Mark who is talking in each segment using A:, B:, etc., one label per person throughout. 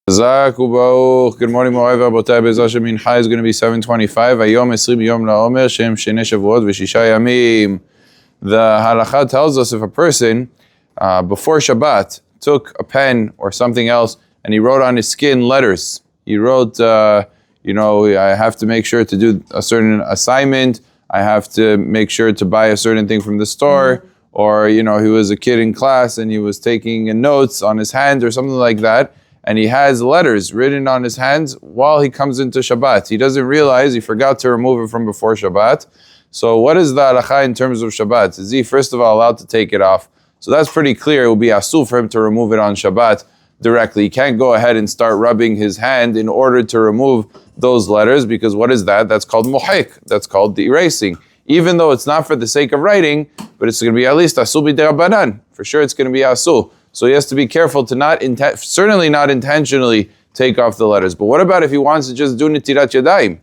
A: Good morning, Moray Rabotai. Be'ezrat Hashem Mincha is going to be 7:25. Hayom 20 Yom LaOmer Shem Shnei Shavuot v'Shisha Yamim. The halacha tells us if a person before Shabbat took a pen or something else and he wrote on his skin letters. He wrote, I have to make sure to do a certain assignment. I have to make sure to buy a certain thing from the store. Or, he was a kid in class and he was taking notes on his hand or something like that. And he has letters written on his hands while he comes into Shabbat. He doesn't realize he forgot to remove it from before Shabbat. So what is the halacha in terms of Shabbat? Is he first of all allowed to take it off? So that's pretty clear. It will be asul for him to remove it on Shabbat directly. He can't go ahead and start rubbing his hand in order to remove those letters, because what is that? That's called muhik. That's called the erasing. Even though it's not for the sake of writing, but it's going to be at least asul b'derabanan. For sure it's going to be asul. So he has to be careful to certainly not intentionally take off the letters. But what about if he wants to just do netirat yadayim?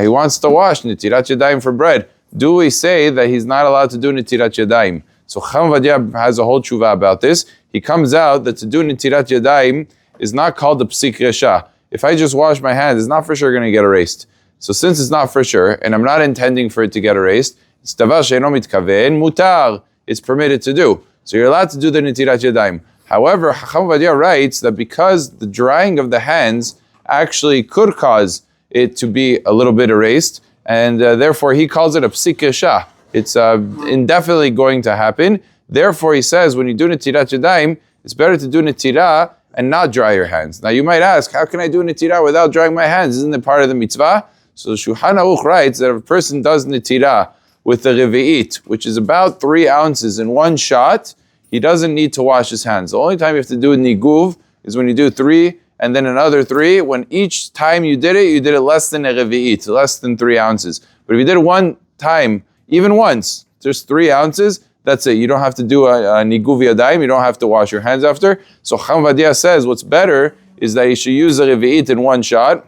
A: He wants to wash netirat yadayim for bread. Do we say that he's not allowed to do netirat yadayim? So Chacham Vadia has a whole tshuva about this. He comes out that to do netirat yadayim is not called a psik resha. If I just wash my hands, it's not for sure going to get erased. So since it's not for sure, and I'm not intending for it to get erased, it's davar she'eno mitkaven mutar. It's permitted to do. So you're allowed to do the netirat yadayim. However, Chacham Vadia writes that because the drying of the hands actually could cause it to be a little bit erased, and therefore he calls it a psik resha. It's indefinitely going to happen. Therefore, he says when you do netirat yadayim, it's better to do netira and not dry your hands. Now you might ask, how can I do netira without drying my hands? Isn't it part of the mitzvah? So Shulchan Aruch writes that if a person does netira with the revi'it, which is about 3 ounces in one shot, he doesn't need to wash his hands. The only time you have to do niguv is when you do 3 and then another 3, when each time you did it less than a revi'it, less than 3 ounces. But if you did it one time, even once, just 3 ounces, that's it. You don't have to do a niguv yadayim, you don't have to wash your hands after. So Chacham Vadia says what's better is that he should use the revi'it in one shot,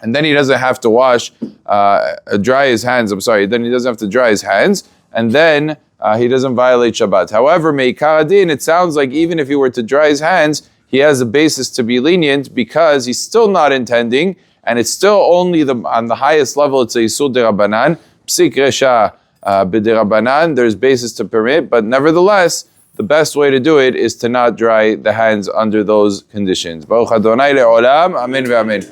A: and then he doesn't have to dry his hands, then he doesn't have to dry his hands, and then he doesn't violate Shabbat. However, me'ikar adin, it sounds like even if he were to dry his hands, he has a basis to be lenient because he's still not intending, and it's still only on the highest level, it's a yisur derabanan, psik resha b'derabanan, there's basis to permit, but nevertheless, the best way to do it is to not dry the hands under those conditions. Baruch Adonai le'olam, amen ve'amen.